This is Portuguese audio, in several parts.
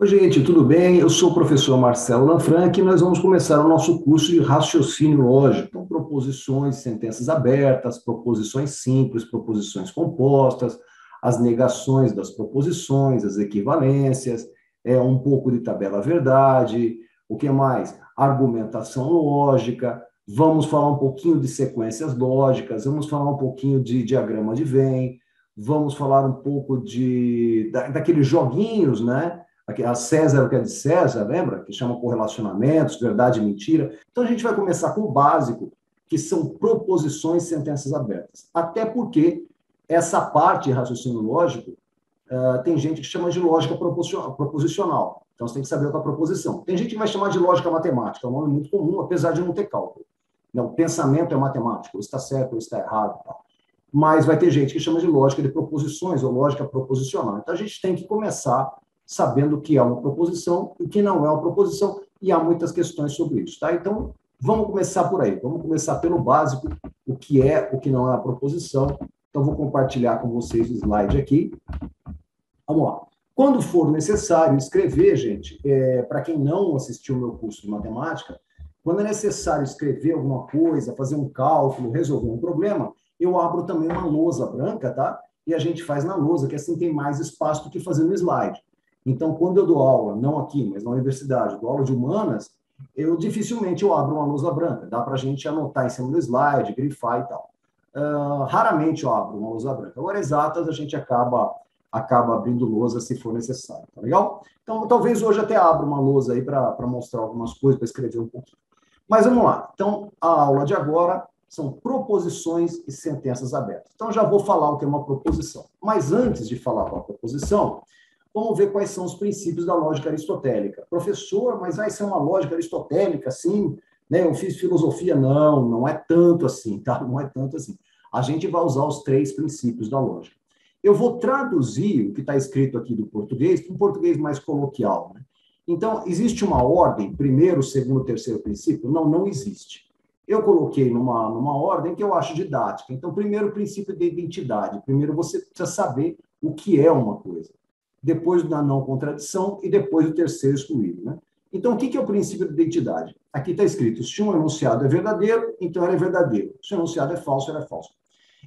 Oi, gente, tudo bem? Eu sou o professor Marcelo Lanfranchi e nós vamos começar o nosso curso de raciocínio lógico. Então, proposições, sentenças abertas, proposições simples, proposições compostas, as negações das proposições, as equivalências, um pouco de tabela-verdade, o que mais? Argumentação lógica, vamos falar um pouquinho de sequências lógicas, vamos falar um pouquinho de diagrama de Venn, vamos falar um pouco daqueles joguinhos, né? A César, o que é de César, lembra? Que chama correlacionamentos, verdade e mentira. Então, a gente vai começar com o básico, que são proposições e sentenças abertas. Até porque essa parte de raciocínio lógico, tem gente que chama de lógica proposicional. Então, você tem que saber o que é a proposição. Tem gente que vai chamar de lógica matemática, é um nome muito comum, apesar de não ter cálculo. Não, o pensamento é matemático, ou está certo, ou está errado. Tal. Mas vai ter gente que chama de lógica de proposições ou lógica proposicional. Então, a gente tem que começar sabendo o que é uma proposição e o que não é uma proposição, e há muitas questões sobre isso, tá? Então, vamos começar por aí. Vamos começar pelo básico, o que é, o que não é a proposição. Então, vou compartilhar com vocês o slide aqui. Vamos lá. Quando for necessário escrever, gente, para quem não assistiu o meu curso de matemática, quando é necessário escrever alguma coisa, fazer um cálculo, resolver um problema, eu abro também uma lousa branca, tá? E a gente faz na lousa, que assim tem mais espaço do que fazer no slide. Então, quando eu dou aula, não aqui, mas na universidade, dou aula de humanas, dificilmente eu abro uma lousa branca. Dá para a gente anotar em cima do slide, grifar e tal. Raramente eu abro uma lousa branca. Agora, exatas, a gente acaba abrindo lousa se for necessário, tá legal? Então, talvez hoje até abra uma lousa aí para mostrar algumas coisas, para escrever um pouquinho. Mas vamos lá. Então, a aula de agora são proposições e sentenças abertas. Então, já vou falar o que é uma proposição. Mas antes de falar uma proposição, vamos ver quais são os princípios da lógica aristotélica. Professor, mas vai ser uma lógica aristotélica, sim? Né? Eu fiz filosofia. Não, não é tanto assim, tá? Não é tanto assim. A gente vai usar os três princípios da lógica. Eu vou traduzir o que está escrito aqui do português para um português mais coloquial, né? Então, existe uma ordem, primeiro, segundo, terceiro princípio? Não, não existe. Eu coloquei numa ordem que eu acho didática. Então, primeiro, o princípio de identidade. Primeiro, você precisa saber o que é uma coisa. Depois, da não contradição e depois, o terceiro excluído, né? Então, o que é o princípio de identidade? Aqui está escrito, se um enunciado é verdadeiro, então ele é verdadeiro. Se o enunciado é falso, ele é falso.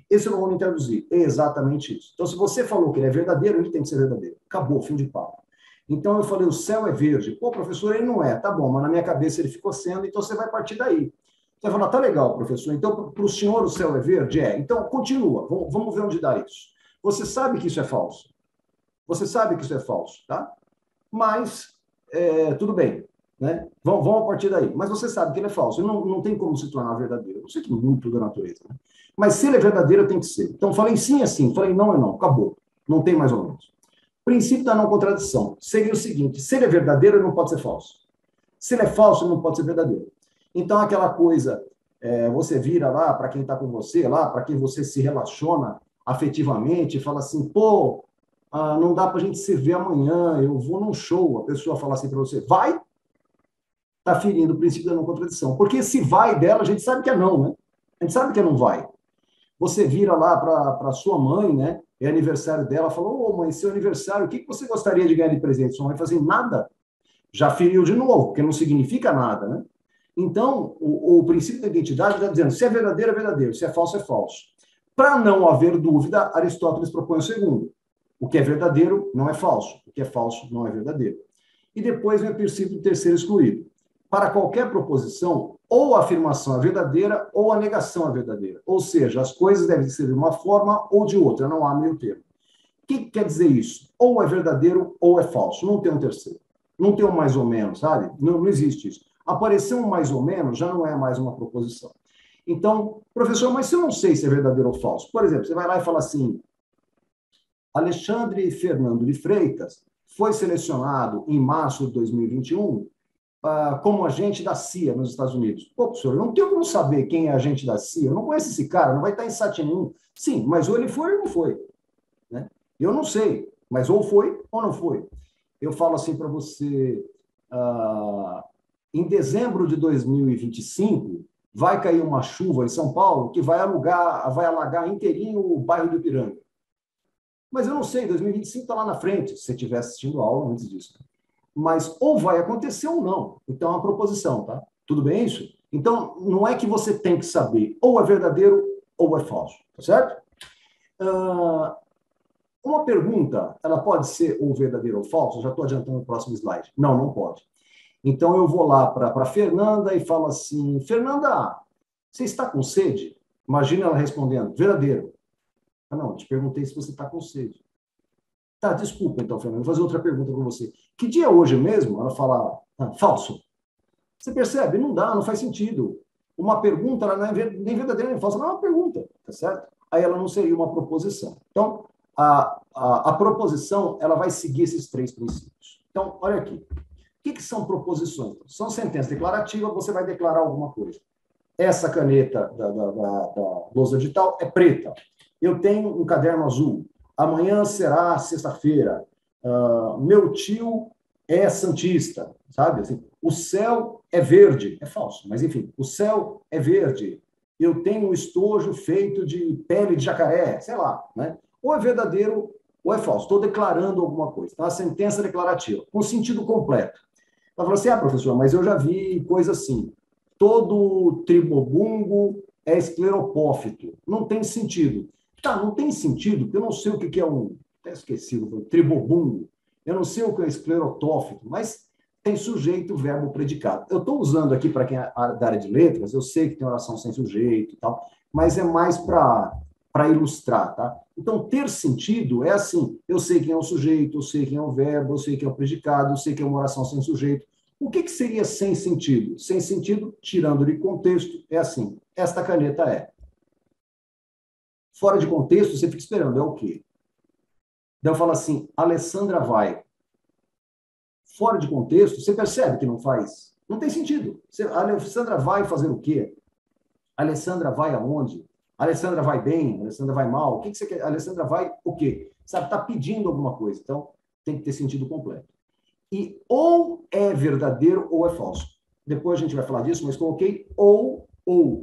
Esse eu não vou me traduzir. É exatamente isso. Então, se você falou que ele é verdadeiro, ele tem que ser verdadeiro. Acabou, fim de papo. Então, eu falei, o céu é verde. Pô, professor, ele não é. Tá bom, mas na minha cabeça ele ficou sendo, então você vai partir daí. Você vai falar, tá legal, professor. Então, para o senhor o céu é verde? É. Então, continua. Vamos ver onde dá isso. Você sabe que isso é falso. Você sabe que isso é falso, tá? Mas, tudo bem. Né? Vamos a partir daí. Mas você sabe que ele é falso. Não tem como se tornar verdadeiro. Eu sei que muito da natureza. Né? Mas se ele é verdadeiro, tem que ser. Então, falei sim é sim. Falei não é não. Acabou. Não tem mais ou menos. Princípio da não contradição. Seria o seguinte: se ele é verdadeiro, ele não pode ser falso. Se ele é falso, ele não pode ser verdadeiro. Então, aquela coisa, você vira lá para quem está com você, lá para quem você se relaciona afetivamente, e fala assim, pô, não dá para a gente se ver amanhã, eu vou num show. A pessoa fala assim para você, vai? Está ferindo o princípio da não contradição. Porque se vai dela, a gente sabe que é não, né? A gente sabe que é não vai. Você vira lá para sua mãe, né? É aniversário dela, falou, ô mãe, seu aniversário, o que você gostaria de ganhar de presente? Sua mãe fala assim, nada. Já feriu de novo, porque não significa nada, né? Então, o princípio da identidade está dizendo, se é verdadeiro, é verdadeiro, se é falso, é falso. Para não haver dúvida, Aristóteles propõe o segundo. O que é verdadeiro não é falso, o que é falso não é verdadeiro. E depois vem o princípio terceiro excluído. Para qualquer proposição, ou a afirmação é verdadeira ou a negação é verdadeira. Ou seja, as coisas devem ser de uma forma ou de outra, não há meio termo. O que quer dizer isso? Ou é verdadeiro ou é falso, não tem um terceiro. Não tem um mais ou menos, sabe? Não existe isso. Aparecer um mais ou menos já não é mais uma proposição. Então, professor, mas se eu não sei se é verdadeiro ou falso, por exemplo, você vai lá e fala assim, Alexandre Fernando de Freitas foi selecionado em março de 2021 como agente da CIA nos Estados Unidos. Pô, professor, eu não tenho como saber quem é agente da CIA, eu não conheço esse cara, não vai estar em site nenhum. Sim, mas ou ele foi ou não foi. Né? Eu não sei, mas ou foi ou não foi. Eu falo assim para você, em dezembro de 2025, vai cair uma chuva em São Paulo que vai alagar inteirinho o bairro do Ipiranga. Mas eu não sei, 2025 está lá na frente, se você estiver assistindo a aula antes disso. mas ou vai acontecer ou não. Então, é uma proposição, tá? Tudo bem isso? Então, não é que você tem que saber ou é verdadeiro ou é falso, tá certo? Uma pergunta, ela pode ser ou verdadeiro ou falso? Já estou adiantando o próximo slide. Não, não pode. Então, eu vou lá para a Fernanda e falo assim, Fernanda, você está com sede? Imagina ela respondendo, verdadeiro. Ah, não, eu te perguntei se você está com sede. Tá, desculpa, então, Fernanda, vou fazer outra pergunta para você. Que dia é hoje mesmo? Ela fala, falso. Você percebe? Não dá, não faz sentido. Uma pergunta, ela não é nem verdadeira nem falsa, não é uma pergunta, tá certo? Aí ela não seria uma proposição. Então, a proposição, ela vai seguir esses três princípios. Então, olha aqui. O que são proposições? São sentenças declarativas, você vai declarar alguma coisa. Essa caneta da lousa digital é preta. Eu tenho um caderno azul. Amanhã será sexta-feira. Meu tio é santista, sabe? Assim, o céu é verde. É falso, mas enfim. O céu é verde. Eu tenho um estojo feito de pele de jacaré, sei lá, né? Ou é verdadeiro ou é falso. Estou declarando alguma coisa. Então, a sentença declarativa, com sentido completo. Ela falou assim, professor, mas eu já vi coisa assim. Todo tribobungo é escleropófito. Não tem sentido. Tá, não tem sentido, porque eu não sei o que é até esqueci, tribobungo. Eu não sei o que é esclerotófito, mas tem sujeito, verbo, predicado. Eu estou usando aqui, para quem é da área de letras, eu sei que tem oração sem sujeito e tal, mas é mais para ilustrar, tá? Então, ter sentido é assim, eu sei quem é o sujeito, eu sei quem é o verbo, eu sei quem é o predicado, eu sei que é uma oração sem sujeito. O que seria sem sentido? Sem sentido, tirando de contexto, é assim, esta caneta é. Fora de contexto, você fica esperando, é o quê? Daí eu falo assim, Alessandra vai. Fora de contexto, você percebe que não faz? Não tem sentido. A Alessandra vai fazer o quê? A Alessandra vai aonde? A Alessandra vai bem? A Alessandra vai mal? O que você quer? A Alessandra vai o quê? Sabe, está pedindo alguma coisa. Então, tem que ter sentido completo. E ou é verdadeiro ou é falso. Depois a gente vai falar disso, mas coloquei ou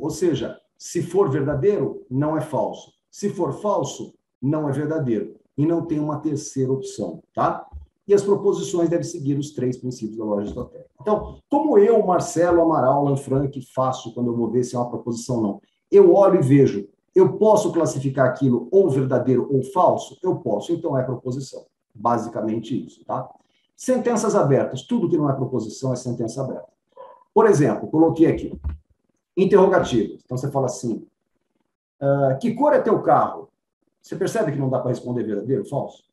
seja, se for verdadeiro, não é falso. Se for falso, não é verdadeiro. E não tem uma terceira opção, tá? E as proposições devem seguir os três princípios da lógica aristotélica. Então, como eu, Marcelo Amaral Lanfranc, faço quando eu vou ver se é uma proposição ou não? Eu olho e vejo, eu posso classificar aquilo ou verdadeiro ou falso? Eu posso, então é proposição. Basicamente isso, tá? Sentenças abertas. Tudo que não é proposição é sentença aberta. Por exemplo, coloquei aqui, interrogativos. Então, você fala assim, que cor é teu carro? Você percebe que não dá para responder verdadeiro ou falso?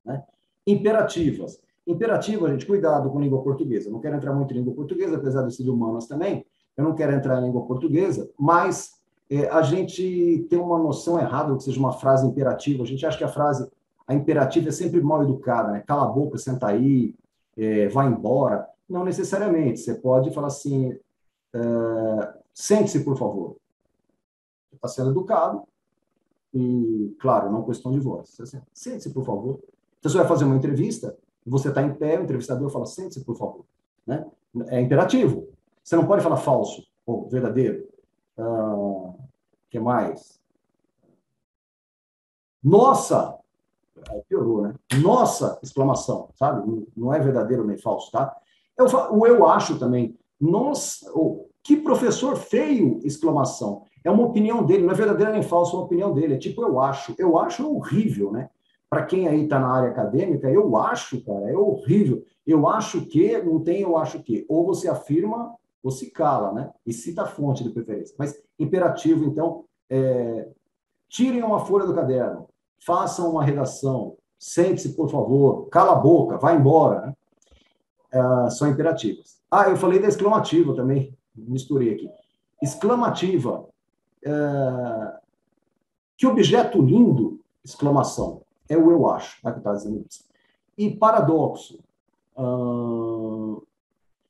Né? Imperativas. Imperativa, gente, cuidado com língua portuguesa. Eu não quero entrar muito em língua portuguesa, apesar de ser de humanas também. Eu não quero entrar em língua portuguesa, mas a gente tem uma noção errada do que seja uma frase imperativa. A gente acha que a imperativa é sempre mal educada, né? Cala a boca, senta aí, vai embora. Não necessariamente. Você pode falar assim, sente-se, por favor. Você está sendo educado e, claro, não questão de voz. Sente-se, por favor. Então, você vai fazer uma entrevista, você está em pé, o entrevistador fala, sente-se, por favor. Né? É imperativo. Você não pode falar falso ou verdadeiro. Que mais? Nossa! Aí piorou, né? Nossa! Exclamação, sabe? Não é verdadeiro nem falso, tá? O eu acho também. Nossa! Que professor feio! Exclamação. É uma opinião dele, não é verdadeira nem falsa, é uma opinião dele. É tipo eu acho. Eu acho horrível, né? Para quem aí está na área acadêmica, eu acho, cara, é horrível. Eu acho que, não tem eu acho que. Ou você afirma ou se cala, né? E cita a fonte de preferência. Mas imperativo, então, tirem uma folha do caderno, façam uma redação, sente-se, por favor, cala a boca, vai embora, né? São imperativas. Eu falei da exclamativa também, misturei aqui. Exclamativa, que objeto lindo, exclamação, é o eu acho, que está dizendo isso. E paradoxo,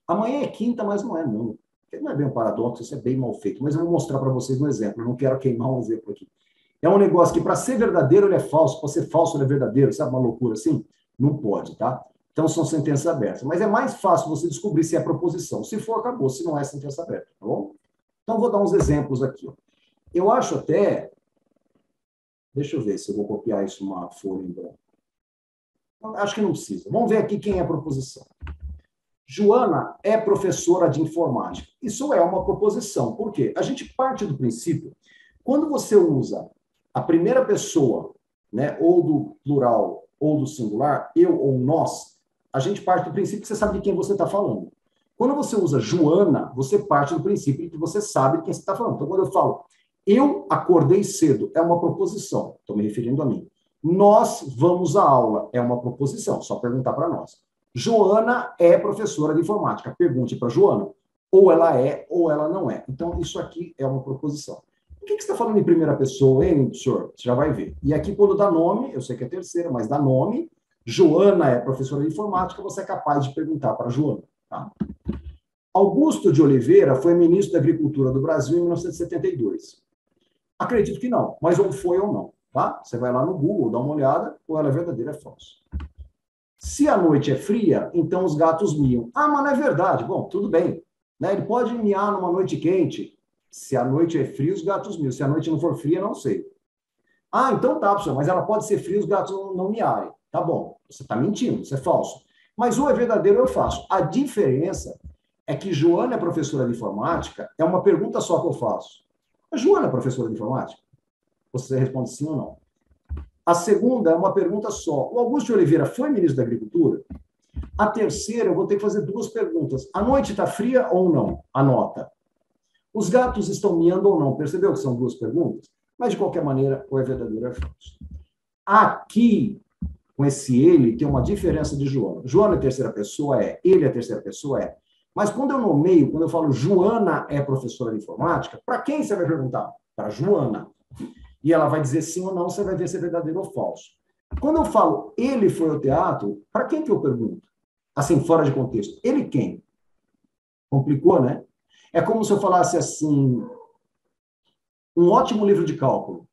amanhã é quinta, mas não é, não. Não é bem um paradoxo, isso é bem mal feito, mas eu vou mostrar para vocês um exemplo, eu não quero queimar um exemplo aqui. É um negócio que, para ser verdadeiro, ele é falso, para ser falso, ele é verdadeiro, sabe uma loucura assim? Não pode, tá? Então, são sentenças abertas. Mas é mais fácil você descobrir se é proposição. Se for, acabou. Se não é, sentença aberta, tá bom? Então, vou dar uns exemplos aqui. Ó. Eu acho até... Deixa eu ver se eu vou copiar isso numa folha em branco. Acho que não precisa. Vamos ver aqui quem é a proposição. Joana é professora de informática. Isso é uma proposição. Por quê? A gente parte do princípio, quando você usa a primeira pessoa, né, ou do plural ou do singular, eu ou nós, a gente parte do princípio que você sabe de quem você está falando. Quando você usa Joana, você parte do princípio que você sabe de quem você está falando. Então, quando eu falo, eu acordei cedo, é uma proposição, estou me referindo a mim. Nós vamos à aula, é uma proposição, só perguntar para nós. Joana é professora de informática. Pergunte para Joana. Ou ela é, ou ela não é. Então, isso aqui é uma proposição. Por que você está falando em primeira pessoa, hein, senhor? Você já vai ver. E aqui, quando dá nome, eu sei que é terceira, mas dá nome, Joana é professora de informática, você é capaz de perguntar para Joana. Tá? Augusto de Oliveira foi ministro da Agricultura do Brasil em 1972. Acredito que não, mas ou foi ou não. Tá? Você vai lá no Google, dá uma olhada, ou ela é verdadeira ou é falsa. Se a noite é fria, então os gatos miam. Ah, mas não é verdade. Bom, tudo bem. Né? Ele pode miar numa noite quente. Se a noite é fria, os gatos miam. Se a noite não for fria, não sei. Ah, então tá, professor, mas ela pode ser fria, os gatos não miarem. Tá bom, você está mentindo, isso é falso. Mas ou é verdadeiro ou eu faço. A diferença é que Joana é professora de informática, é uma pergunta só que eu faço. A Joana é professora de informática? Você responde sim ou não. A segunda é uma pergunta só. O Augusto de Oliveira foi ministro da Agricultura? A terceira, eu vou ter que fazer duas perguntas. A noite está fria ou não? Anota. Os gatos estão miando ou não? Percebeu que são duas perguntas? Mas, de qualquer maneira, ou é verdadeiro ou é falso. Aqui, com esse ele, tem uma diferença de Joana. Joana é terceira pessoa? É. Ele é terceira pessoa? É. Mas quando eu nomeio, quando eu falo Joana é professora de informática, para quem você vai perguntar? Para Joana. E ela vai dizer sim ou não, você vai ver se é verdadeiro ou falso. Quando eu falo ele foi ao teatro, para quem que eu pergunto? Assim, fora de contexto. Ele quem? Complicou, né? É como se eu falasse assim, um ótimo livro de cálculo.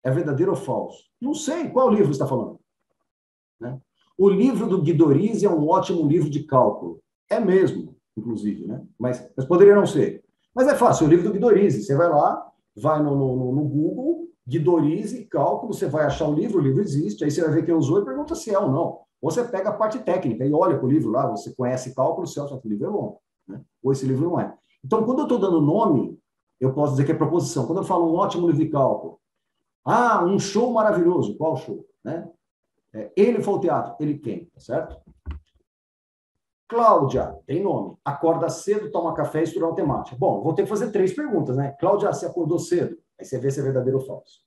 É verdadeiro ou falso? Não sei. Qual livro você está falando? Né? O livro do Guidorizi é um ótimo livro de cálculo. É mesmo, inclusive, né? Mas poderia não ser. Mas é fácil, o livro do Guidorizi. Você vai lá, vai no Google, Guidorizi, cálculo, você vai achar o livro existe, aí você vai ver quem usou e pergunta se é ou não. Ou você pega a parte técnica e olha para o livro lá, você conhece cálculo, você acha que o livro é bom. Né? Ou esse livro não é. Então, quando eu estou dando nome, eu posso dizer que é proposição. Quando eu falo um ótimo livro de cálculo, ah, um show maravilhoso. Qual show? Né? Ele foi ao teatro. Ele quem? Tá certo? Cláudia, tem nome. Acorda cedo, toma café e estuda matemática. Bom, vou ter que fazer 3 perguntas, né? Cláudia, você acordou cedo? Aí você vê se é verdadeiro ou falso.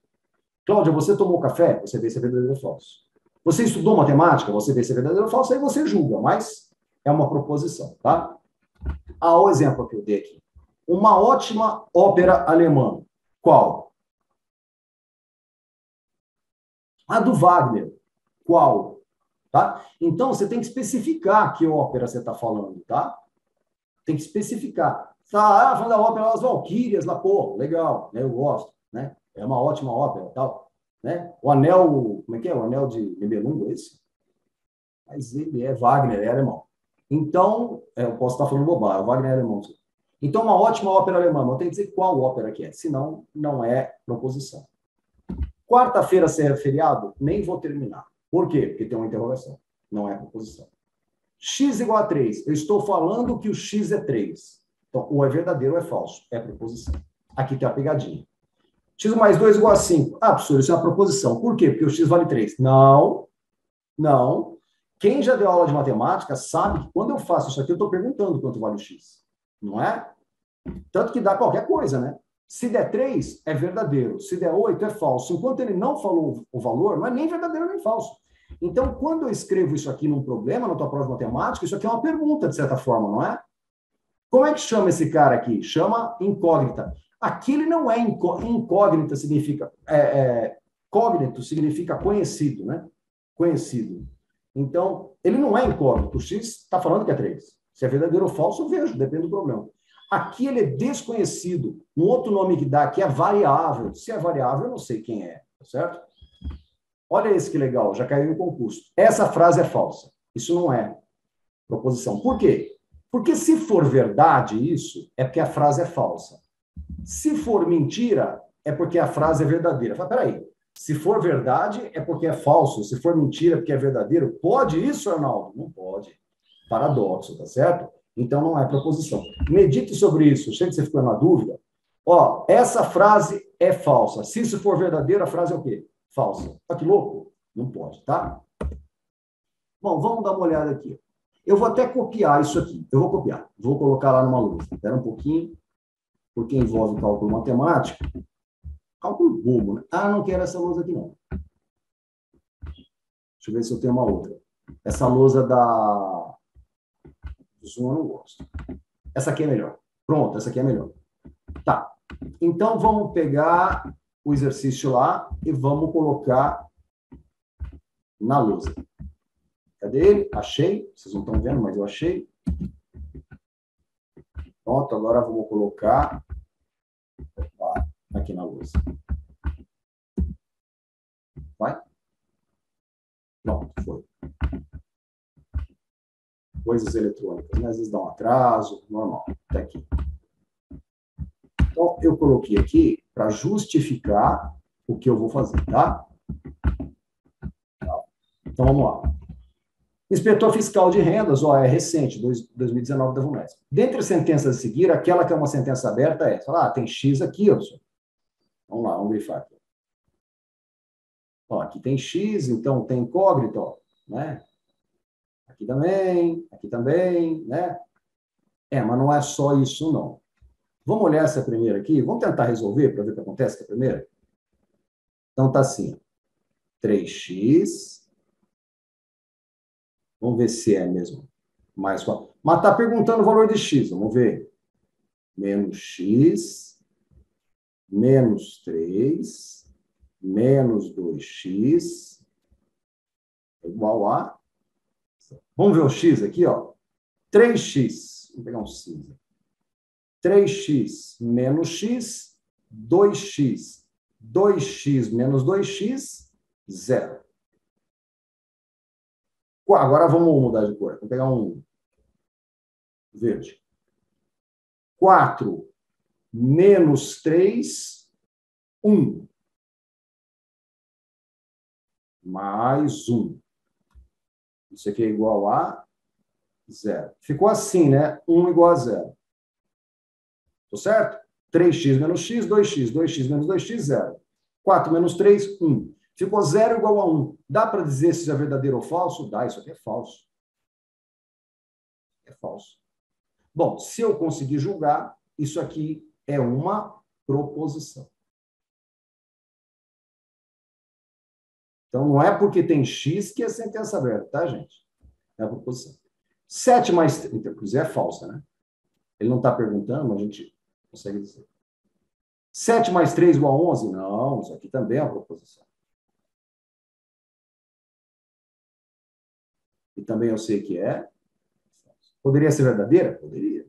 Cláudia, você tomou café? Você vê se é verdadeiro ou falso. Você estudou matemática? Você vê se é verdadeiro ou falso. Aí você julga, mas é uma proposição, tá? Ah, o exemplo que eu dei aqui. Uma ótima ópera alemã. Qual? A do Wagner. Qual? Tá? Então, você tem que especificar que ópera você está falando, tá? Tem que especificar. Tá, falando da ópera das Valquírias lá, pô, legal, né? Eu gosto, né? É uma ótima ópera, tal, né? O Anel, como é que é? O Anel de Nibelungo, esse? Mas ele é Wagner, é alemão. Então, eu posso estar falando bobagem, o Wagner é alemão. Então, uma ótima ópera alemã, mas eu tenho que dizer qual ópera que é, senão não é proposição. Quarta-feira, se é feriado, nem vou terminar. Por quê? Porque tem uma interrogação, não é proposição. X igual a 3. Eu estou falando que o X é 3. Então, ou é verdadeiro ou é falso. É proposição. Aqui tem a pegadinha. X mais 2 igual a 5. Ah, professor, isso é uma proposição. Por quê? Porque o X vale 3. Não. Não. Quem já deu aula de matemática sabe que quando eu faço isso aqui, eu estou perguntando quanto vale o X. Não é? Tanto que dá qualquer coisa, né? Se der 3, é verdadeiro. Se der 8, é falso. Enquanto ele não falou o valor, não é nem verdadeiro nem falso. Então, quando eu escrevo isso aqui num problema, na tua prova de matemática, isso aqui é uma pergunta, de certa forma, não é? Como é que chama esse cara aqui? Chama incógnita. Aqui ele não é incógnita, significa... Cógnito significa conhecido, né? Conhecido. Então, ele não é incógnito. O X está falando que é 3. Se é verdadeiro ou falso, eu vejo, depende do problema. Aqui ele é desconhecido. Um outro nome que dá aqui é variável. Se é variável, eu não sei quem é, tá certo? Olha esse que legal, já caiu no concurso. Essa frase é falsa. Isso não é proposição. Por quê? Porque se for verdade isso, é porque a frase é falsa. Se for mentira, é porque a frase é verdadeira. Fala, peraí, Se for verdade, é porque é falso. Se for mentira, é porque é verdadeiro. Pode isso, Arnaldo? Não pode. Paradoxo, tá certo? Então, não é proposição. Medite sobre isso. Sei que você ficou na dúvida. Ó, essa frase é falsa. Se isso for verdadeiro, a frase é o quê? Falsa. Olha que louco? Não pode, tá? Bom, vamos dar uma olhada aqui. Eu vou até copiar isso aqui. Eu vou copiar. Vou colocar lá numa lousa. Espera um pouquinho, porque envolve cálculo matemático. Cálculo bobo, né? Ah, não quero essa lousa aqui, não. Deixa eu ver se eu tenho uma outra. Essa lousa da Zoom eu não gosto. Essa aqui é melhor. Pronto, essa aqui é melhor. Tá. Então, vamos pegar o exercício lá e vamos colocar na lousa. Cadê ele? Achei. Vocês não estão vendo, mas eu achei. Pronto, agora vamos colocar aqui na lousa. Vai? Pronto, foi. Coisas eletrônicas, né? Às vezes dá um atraso, normal. Até aqui. Então, eu coloquei aqui para justificar o que eu vou fazer, tá? Então, vamos lá. Inspetor Fiscal de Rendas, ó, é recente, 2019 da VUNESP. Dentre as sentenças a seguir, aquela que é uma sentença aberta é, tem X aqui, ó. Vamos lá, vamos grifar aqui. Ó, aqui tem X, então tem incógnito, ó, né? Aqui também, né? Mas não é só isso, não. Vamos olhar essa primeira aqui? Vamos tentar resolver para ver o que acontece com a primeira? Então, tá assim. 3x. Vamos ver se é mesmo. Mais 4. Mas está perguntando o valor de x. Vamos ver. Menos x. Menos 3. Menos 2x. Igual a... Vamos ver o x aqui, ó. 3x. Vamos pegar um cinza. 3x menos x, 2x. 2x menos 2x, 0. Agora vamos mudar de cor. Vou pegar um verde. 4 menos 3, 1. Mais 1. Isso aqui é igual a 0. Ficou assim, né? 1 igual a 0. Tô certo? 3x menos x, 2x. 2x menos 2x, 0. 4 menos 3, 1. Ficou 0 igual a 1. Dá para dizer se isso é verdadeiro ou falso? Dá, isso aqui é falso. É falso. Bom, se eu conseguir julgar, isso aqui é uma proposição. Então, não é porque tem x que é sentença aberta, tá, gente? É a proposição. 7 mais 3, inclusive é falsa, né? Ele não está perguntando, mas a gente consegue dizer. 7 mais 3 igual a 11? Não, isso aqui também é uma proposição. E também eu sei que é. Poderia ser verdadeira? Poderia.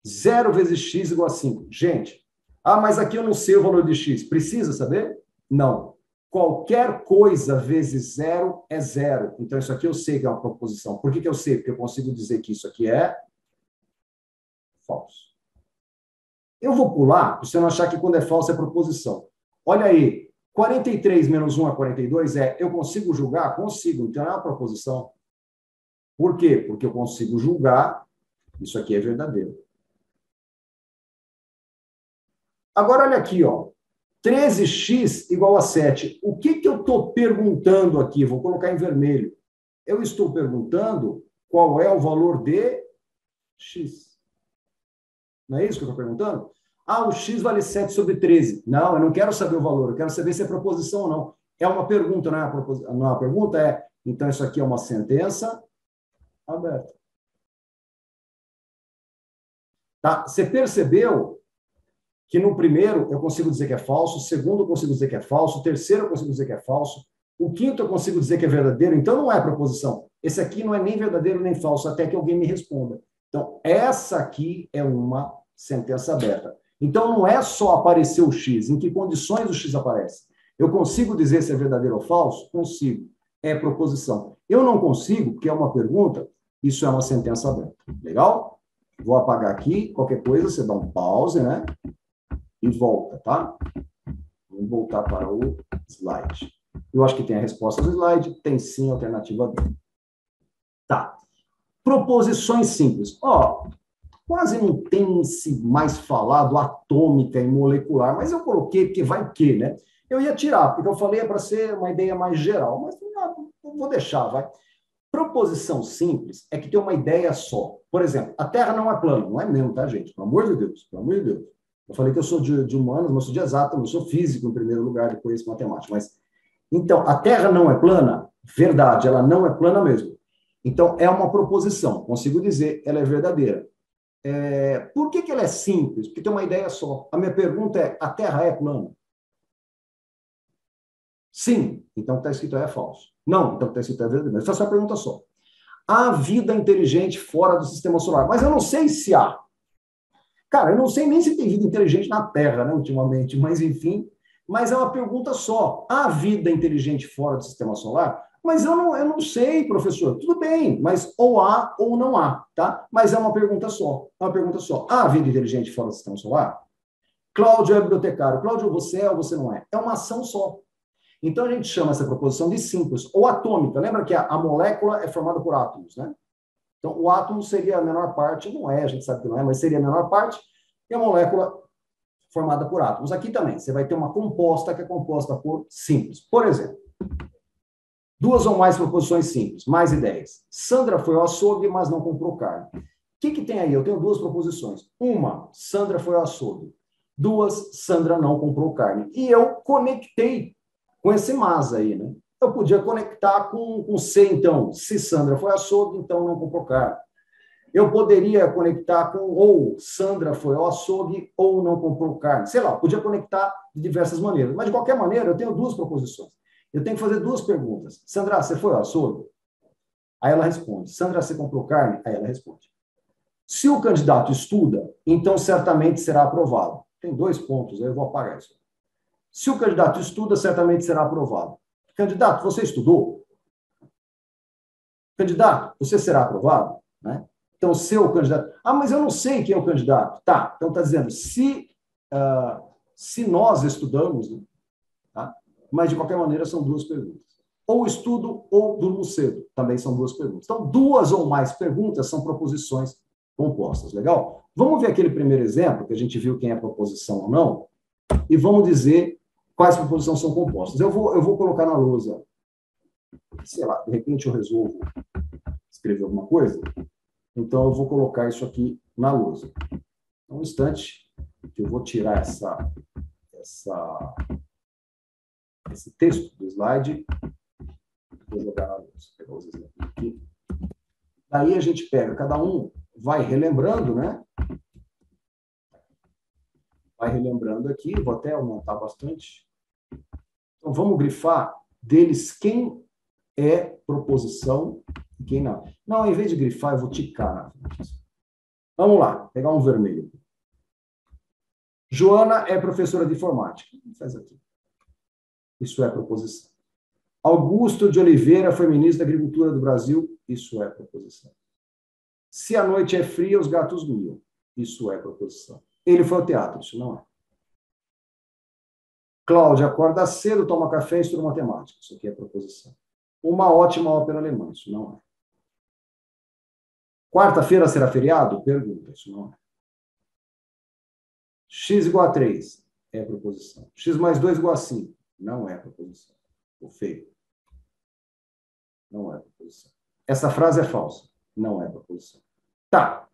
0 vezes x igual a 5. Gente, mas aqui eu não sei o valor de x. Precisa saber? Não. Qualquer coisa vezes 0 é 0. Então, isso aqui eu sei que é uma proposição. Por que eu sei? Porque eu consigo dizer que isso aqui é falso. Eu vou pular, para você não achar que quando é falso é proposição. Olha aí, 43 menos 1 é 42 eu consigo julgar? Consigo, então é uma proposição. Por quê? Porque eu consigo julgar, isso aqui é verdadeiro. Agora, olha aqui, ó. 13x igual a 7. O que eu estou perguntando aqui? Vou colocar em vermelho. Eu estou perguntando qual é o valor de x. Não é isso que eu estou perguntando? O x vale 7 sobre 13. Não, eu não quero saber o valor. Eu quero saber se é proposição ou não. É uma pergunta, não é uma pergunta? Então, isso aqui é uma sentença aberta. Tá? Você percebeu que no primeiro eu consigo dizer que é falso, o segundo eu consigo dizer que é falso, o terceiro eu consigo dizer que é falso, o quinto eu consigo dizer que é verdadeiro, então não é proposição. Esse aqui não é nem verdadeiro nem falso, até que alguém me responda. Então, essa aqui é uma sentença aberta. Então, não é só aparecer o x, em que condições o x aparece. Eu consigo dizer se é verdadeiro ou falso? Consigo. É proposição. Eu não consigo, porque é uma pergunta, isso é uma sentença aberta. Legal? Vou apagar aqui, qualquer coisa, você dá um pause, né? E volta, tá? Vamos Vamos voltar para o slide. Eu acho que tem a resposta do slide. Tem sim, alternativa B. Tá. Proposições simples. Ó, quase não tem se mais falado atômica e molecular, mas eu coloquei porque vai que, né? Eu ia tirar, porque eu falei é para ser uma ideia mais geral, mas não vou deixar, vai. Proposição simples é que tem uma ideia só. Por exemplo, a Terra não é plana. Não é mesmo, tá, gente? Pelo amor de Deus, pelo amor de Deus. Eu falei que eu sou de humanos, mas eu sou de exato, eu sou físico em primeiro lugar, depois matemática. Mas, então, a Terra não é plana? Verdade, ela não é plana mesmo. Então, é uma proposição. Consigo dizer, ela é verdadeira. Por que ela é simples? Porque tem uma ideia só. A minha pergunta é, a Terra é plana? Sim. Então, está escrito é falso. Não. Então, está escrito é verdadeiro. Essa é só uma pergunta só. Há vida inteligente fora do sistema solar? Mas eu não sei se há. Cara, eu não sei nem se tem vida inteligente na Terra, né, ultimamente, mas enfim. Mas é uma pergunta só. Há vida inteligente fora do sistema solar? Mas eu não sei, professor. Tudo bem, mas ou há ou não há, tá? Mas é uma pergunta só. É uma pergunta só. Há vida inteligente fora do sistema solar? Cláudio é bibliotecário. Cláudio, você é ou você não é? É uma ação só. Então, a gente chama essa proposição de simples, ou atômica. Lembra que a molécula é formada por átomos, né? Então, o átomo seria a menor parte, não é, a gente sabe que não é, mas seria a menor parte, e a molécula formada por átomos. Aqui também, você vai ter uma composta que é composta por simples. Por exemplo, duas ou mais proposições simples, mais ideias. Sandra foi ao açougue, mas não comprou carne. O que tem aí? Eu tenho duas proposições. Uma, Sandra foi ao açougue. Duas, Sandra não comprou carne. E eu conectei com esse mas aí, né? Eu podia conectar com C, então. Se Sandra foi ao açougue, então não comprou carne. Eu poderia conectar com ou Sandra foi ao açougue ou não comprou carne. Sei lá, podia conectar de diversas maneiras. Mas, de qualquer maneira, eu tenho duas proposições. Eu tenho que fazer duas perguntas. Sandra, você foi ao açougue? Aí ela responde. Sandra, você comprou carne? Aí ela responde. Se o candidato estuda, então certamente será aprovado. Tem 2 pontos, aí eu vou apagar isso. Se o candidato estuda, certamente será aprovado. Candidato, você estudou? Candidato, você será aprovado? Né? Então, se o candidato... Ah, mas eu não sei quem é o candidato. Tá, então está dizendo, se nós estudamos, né? Tá? Mas, de qualquer maneira, são duas perguntas. Ou estudo ou durmo cedo. Também são duas perguntas. Então, duas ou mais perguntas são proposições compostas. Legal? Vamos ver aquele primeiro exemplo, que a gente viu quem é proposição ou não, e vamos dizer quais proposições são compostas. Eu vou colocar na lousa, sei lá, de repente eu resolvo escrever alguma coisa, então eu vou colocar isso aqui na lousa. Um instante, que eu vou tirar esse texto do slide, vou jogar na lousa, pegar os exemplos aqui. Daí a gente pega, cada um vai relembrando, né? Vai relembrando aqui, vou até aumentar bastante. Então, vamos grifar deles quem é proposição e quem não. Não, em vez de grifar, eu vou ticar. Vamos lá, pegar um vermelho. Joana é professora de informática. Faz aqui. Isso é proposição. Augusto de Oliveira foi ministro da Agricultura do Brasil. Isso é proposição. Se a noite é fria, os gatos miam. Isso é proposição. Ele foi ao teatro. Isso não é. Cláudia acorda cedo, toma café e estuda matemática. Isso aqui é proposição. Uma ótima ópera alemã. Isso não é. Quarta-feira será feriado? Pergunta. Isso não é. X igual a 3 é proposição. X mais 2 igual a 5. Não é proposição. O feio. Não é proposição. Essa frase é falsa. Não é proposição. Tá.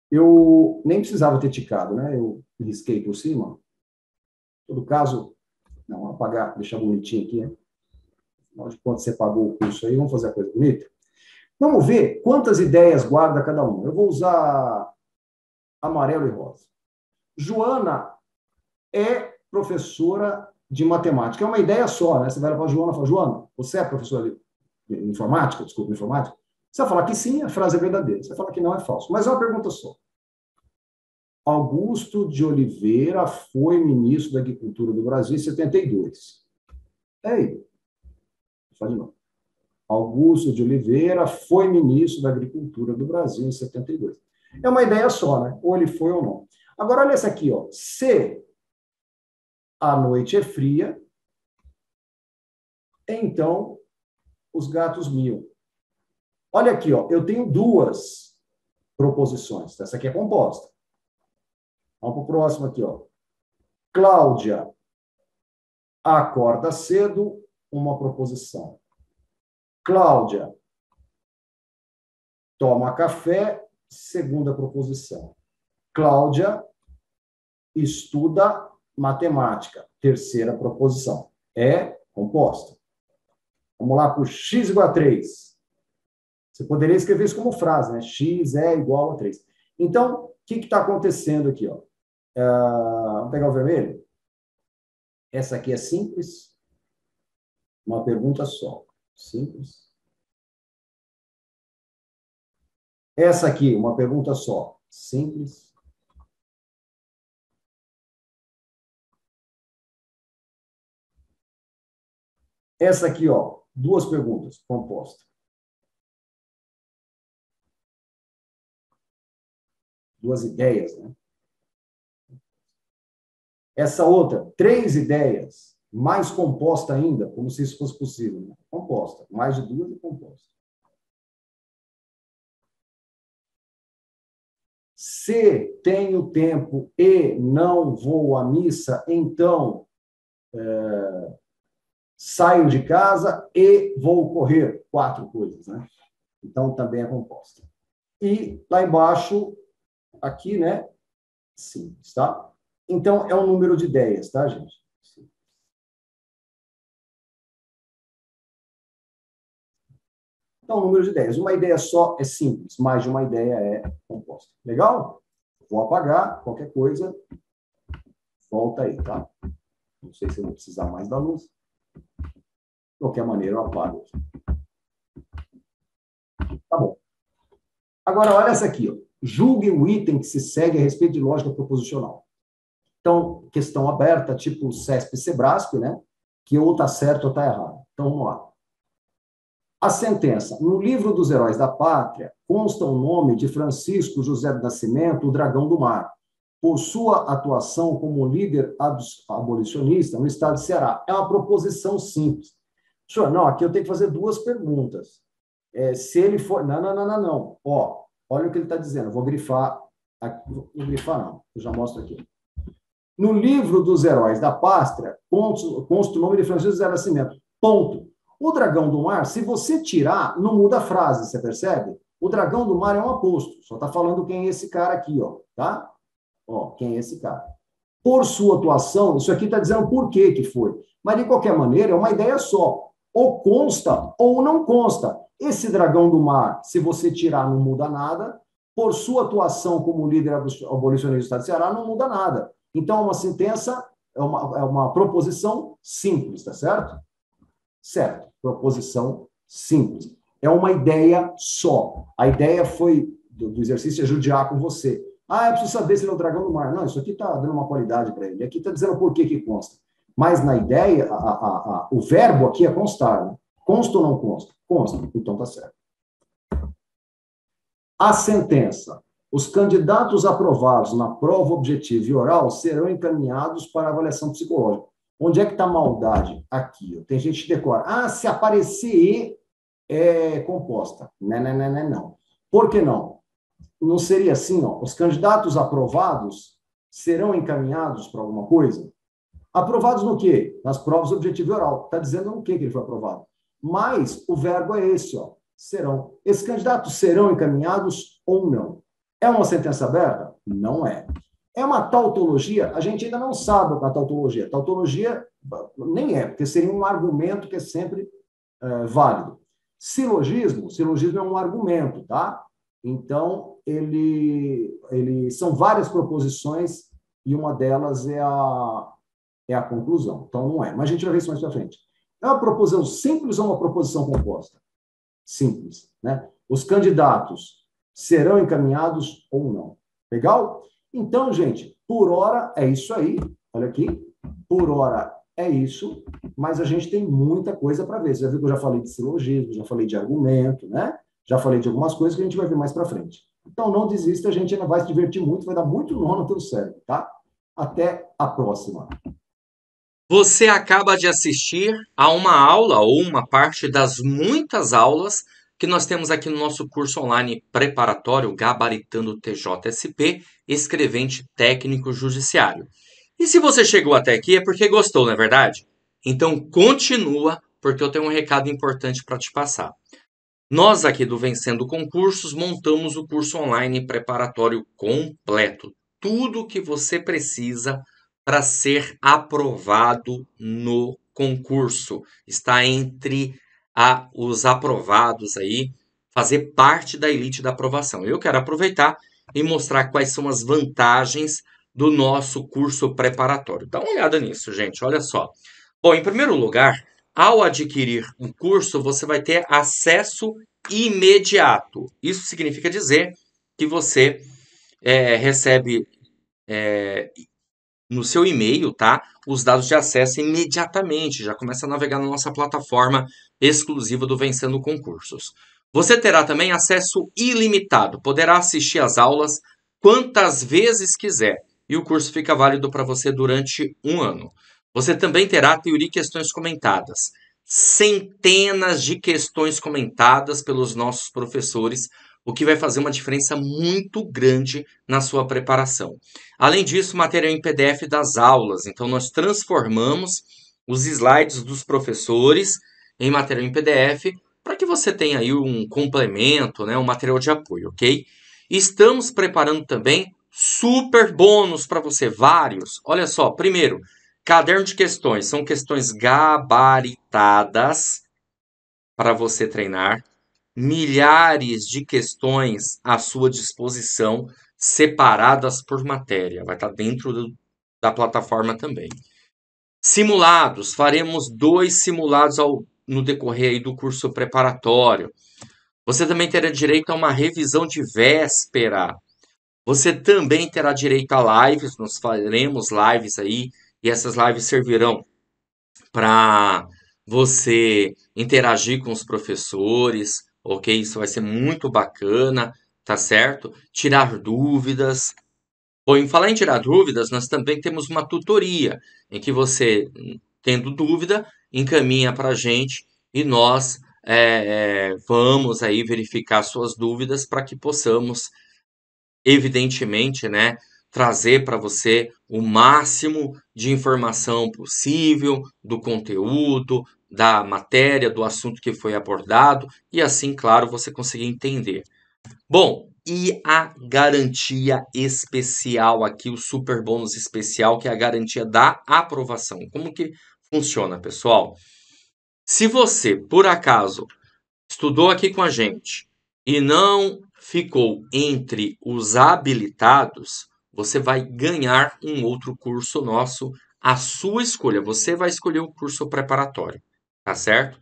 Eu nem precisava ter ticado, né? Eu risquei por cima. Em todo caso, não, apagar, deixar bonitinho aqui, né? Afinal de contas, você pagou o curso aí, vamos fazer a coisa bonita? Vamos ver quantas ideias guarda cada um. Eu vou usar amarelo e rosa. Joana é professora de matemática. É uma ideia só, né? Você vai lá para a Joana e fala, Joana, você é professora de informática? Desculpa, informática? Você vai falar que sim, a frase é verdadeira. Você vai falar que não, é falso. Mas é uma pergunta só. Augusto de Oliveira foi ministro da Agricultura do Brasil em 72. Ei, vou falar de novo. Augusto de Oliveira foi ministro da Agricultura do Brasil em 72. É uma ideia só, né? Ou ele foi ou não. Agora, olha essa aqui, ó. Se a noite é fria, então os gatos miam. Olha aqui, ó, eu tenho duas proposições. Essa aqui é composta. Vamos para o próximo aqui, ó. Cláudia acorda cedo, uma proposição. Cláudia toma café, segunda proposição. Cláudia estuda matemática, terceira proposição. É composta. Vamos lá para o x igual a 3. Você poderia escrever isso como frase, né? X é igual a 3. Então, o que está acontecendo aqui? Ó? Vamos pegar o vermelho? Essa aqui é simples. Uma pergunta só. Simples. Essa aqui, uma pergunta só. Simples. Essa aqui, ó, duas perguntas, composta. Duas ideias, né? Essa outra, três ideias, mais composta ainda, como se isso fosse possível. Né? Composta. Mais de duas e composta. Se tenho tempo e não vou à missa, então saio de casa e vou correr. Quatro coisas, né? Então, também é composta. E lá embaixo, aqui, né? Simples, tá? Então, é um número de ideias, tá, gente? Então, número de ideias. Uma ideia só é simples, mais de uma ideia é composta. Legal? Vou apagar, qualquer coisa, volta aí, tá? Não sei se eu vou precisar mais da luz. De qualquer maneira, eu apago aqui. Tá bom. Agora, olha essa aqui. Ó. Julgue o item que se segue a respeito de lógica proposicional. Então, questão aberta, tipo CESP e Sebrasp, né? Que ou está certo ou está errado. Então, vamos lá. A sentença. No livro dos Heróis da Pátria, consta o nome de Francisco José do Nascimento, o Dragão do Mar, por sua atuação como líder abolicionista no estado de Ceará. É uma proposição simples. Senhor, não, aqui eu tenho que fazer duas perguntas. Se ele for... Não. Ó, olha o que ele está dizendo. Vou grifar. Aqui. Vou grifar, não. Eu já mostro aqui. No livro dos Heróis da Pátria, consta o nome de Francisco José do Nascimento. Ponto. O Dragão do Mar, se você tirar, não muda a frase, você percebe? O Dragão do Mar é um aposto. Só está falando quem é esse cara aqui, ó, tá? Ó, quem é esse cara. Por sua atuação, isso aqui está dizendo por que foi. Mas, de qualquer maneira, é uma ideia só. Ou consta ou não consta. Esse Dragão do Mar, se você tirar, não muda nada. Por sua atuação como líder abolicionista do Estado de Ceará, não muda nada. Então, uma sentença é uma proposição simples, tá certo? Certo. Proposição simples. É uma ideia só. A ideia foi do exercício é judiar com você. Eu preciso saber se ele é o dragão do mar. Não, isso aqui está dando uma qualidade para ele. Aqui está dizendo por que consta. Mas na ideia, o verbo aqui é constar. Né? Consta ou não consta? Consta. Então está certo. A sentença. Os candidatos aprovados na prova objetiva e oral serão encaminhados para avaliação psicológica. Onde é que está a maldade? Aqui. Ó. Tem gente que decora. Se aparecer E é composta. Não. Por que não? Não seria assim, ó. Os candidatos aprovados serão encaminhados para alguma coisa? Aprovados no quê? Nas provas objetiva e oral. Está dizendo no quê que ele foi aprovado. Mas o verbo é esse, ó. Serão. Esses candidatos serão encaminhados ou não? É uma sentença aberta? Não é. É uma tautologia? A gente ainda não sabe o que é tautologia. Tautologia nem é, porque seria um argumento que é sempre válido. Silogismo é um argumento, tá? Então, ele são várias proposições e uma delas é a conclusão. Então, não é. Mas a gente vai ver isso mais para frente. É uma proposição simples ou uma proposição composta? Simples, né? Os candidatos serão encaminhados ou não. Legal? Então, gente, por hora é isso aí. Olha aqui. Por hora é isso, mas a gente tem muita coisa para ver. Você já viu que eu já falei de silogismo, já falei de argumento, né? Já falei de algumas coisas que a gente vai ver mais para frente. Então, não desista, a gente ainda vai se divertir muito, vai dar muito nó no teu cérebro, tá? Até a próxima. Você acaba de assistir a uma aula ou uma parte das muitas aulas que nós temos aqui no nosso curso online preparatório Gabaritando TJSP, escrevente técnico judiciário. E se você chegou até aqui é porque gostou, não é verdade? Então continua, porque eu tenho um recado importante para te passar. Nós aqui do Vencendo Concursos montamos o curso online preparatório completo. Tudo o que você precisa para ser aprovado no concurso. Está entre os aprovados aí, fazer parte da elite da aprovação. Eu quero aproveitar e mostrar quais são as vantagens do nosso curso preparatório. Dá uma olhada nisso, gente. Olha só. Bom, em primeiro lugar, ao adquirir um curso, você vai ter acesso imediato. Isso significa dizer que você recebe no seu e-mail, tá? Os dados de acesso imediatamente. Já começa a navegar na nossa plataforma exclusiva do Vencendo Concursos. Você terá também acesso ilimitado. Poderá assistir às aulas quantas vezes quiser. E o curso fica válido para você durante um ano. Você também terá teoria e questões comentadas. Centenas de questões comentadas pelos nossos professores, o que vai fazer uma diferença muito grande na sua preparação. Além disso, material em PDF das aulas. Então, nós transformamos os slides dos professores em material em PDF para que você tenha aí um complemento, né, um material de apoio, ok? Estamos preparando também super bônus para você, vários. Olha só, primeiro, caderno de questões. São questões gabaritadas para você treinar, milhares de questões à sua disposição, separadas por matéria. Vai estar dentro da plataforma também. Simulados. Faremos 2 simulados no decorrer aí do curso preparatório. Você também terá direito a uma revisão de véspera. Você também terá direito a lives. Nós faremos lives aí. E essas lives servirão para você interagir com os professores, ok? Isso vai ser muito bacana, tá certo? Tirar dúvidas. Bom, em falar em tirar dúvidas, nós também temos uma tutoria em que você, tendo dúvida, encaminha para a gente e nós vamos aí verificar suas dúvidas para que possamos evidentemente, né, trazer para você o máximo de informação possível do conteúdo, da matéria, do assunto que foi abordado e assim, claro, você conseguir entender. Bom, e a garantia especial aqui, o super bônus especial, que é a garantia da aprovação. Como que funciona, pessoal? Se você, por acaso, estudou aqui com a gente e não ficou entre os habilitados, você vai ganhar um outro curso nosso, à sua escolha. Você vai escolher o curso preparatório, tá certo?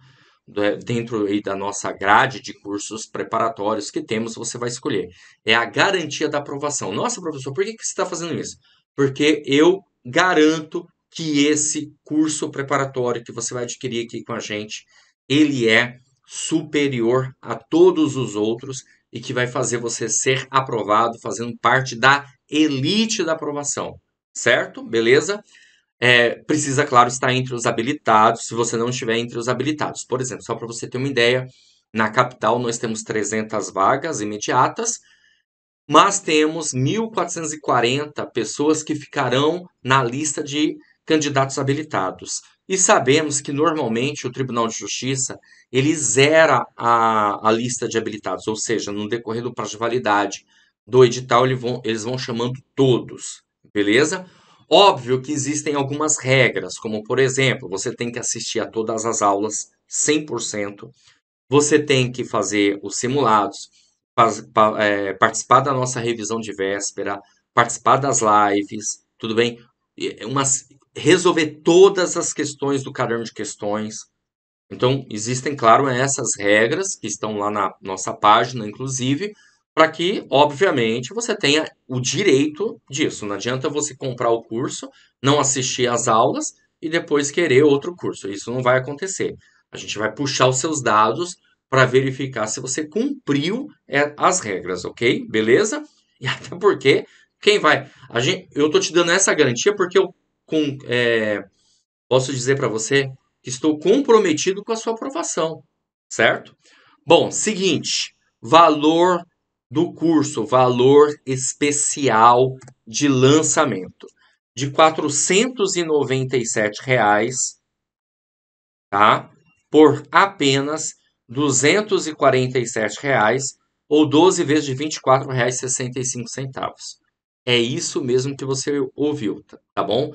Dentro aí da nossa grade de cursos preparatórios que temos, você vai escolher. É a garantia da aprovação. Nossa, professor, por que você está fazendo isso? Porque eu garanto que esse curso preparatório que você vai adquirir aqui com a gente, ele é superior a todos os outros e que vai fazer você ser aprovado, fazendo parte da elite da aprovação, certo? Beleza? Precisa, claro, estar entre os habilitados, se você não estiver entre os habilitados. Por exemplo, só para você ter uma ideia, na capital nós temos 300 vagas imediatas, mas temos 1.440 pessoas que ficarão na lista de candidatos habilitados. E sabemos que normalmente o Tribunal de Justiça ele zera a lista de habilitados, ou seja, no decorrer do prazo de validade do edital eles vão chamando todos, beleza? Óbvio que existem algumas regras, como por exemplo, você tem que assistir a todas as aulas 100%, você tem que fazer os simulados, participar da nossa revisão de véspera, participar das lives, tudo bem? Resolver todas as questões do caderno de questões. Então, existem, claro, essas regras que estão lá na nossa página, inclusive, para que, obviamente, você tenha o direito disso. Não adianta você comprar o curso, não assistir às aulas e depois querer outro curso. Isso não vai acontecer. A gente vai puxar os seus dados para verificar se você cumpriu as regras, ok? Beleza? E até porque quem vai. Eu tô te dando essa garantia porque eu posso dizer para você que estou comprometido com a sua aprovação, certo? Bom, seguinte, valor do curso, valor especial de lançamento, de R$ 497, tá? Por apenas R$ 247 ou 12 vezes de R$ 24,65. É isso mesmo que você ouviu, tá bom?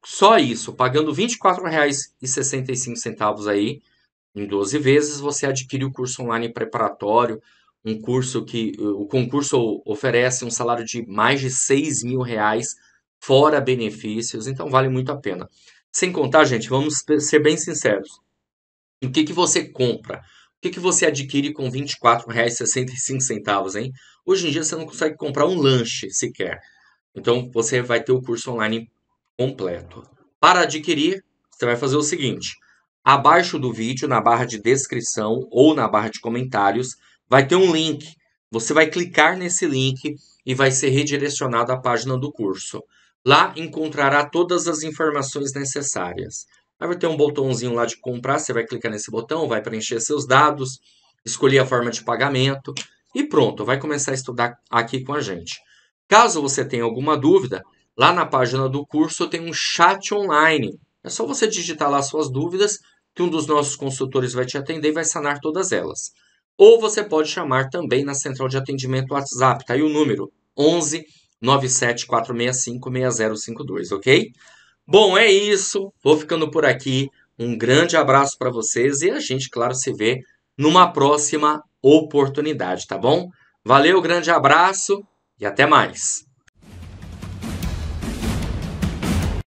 Só isso, pagando R$ 24,65 aí, em 12 vezes, você adquire o curso online preparatório, um curso que o concurso oferece um salário de mais de R$ 6.000, fora benefícios, então vale muito a pena. Sem contar, gente, vamos ser bem sinceros. O que você compra? O que você adquire com R$ 24,65, hein? Hoje em dia você não consegue comprar um lanche sequer. Então você vai ter o curso online completo. Para adquirir, você vai fazer o seguinte: abaixo do vídeo, na barra de descrição ou na barra de comentários, vai ter um link. Você vai clicar nesse link e vai ser redirecionado à página do curso. Lá encontrará todas as informações necessárias. Aí vai ter um botãozinho lá de comprar, você vai clicar nesse botão, vai preencher seus dados, escolher a forma de pagamento e pronto, vai começar a estudar aqui com a gente. Caso você tenha alguma dúvida, lá na página do curso tem um chat online. É só você digitar lá suas dúvidas, que um dos nossos consultores vai te atender e vai sanar todas elas. Ou você pode chamar também na central de atendimento WhatsApp, tá aí o número 11 97 465 6052, ok? Bom, é isso. Vou ficando por aqui. Um grande abraço para vocês e a gente, claro, se vê numa próxima oportunidade, tá bom? Valeu, grande abraço e até mais.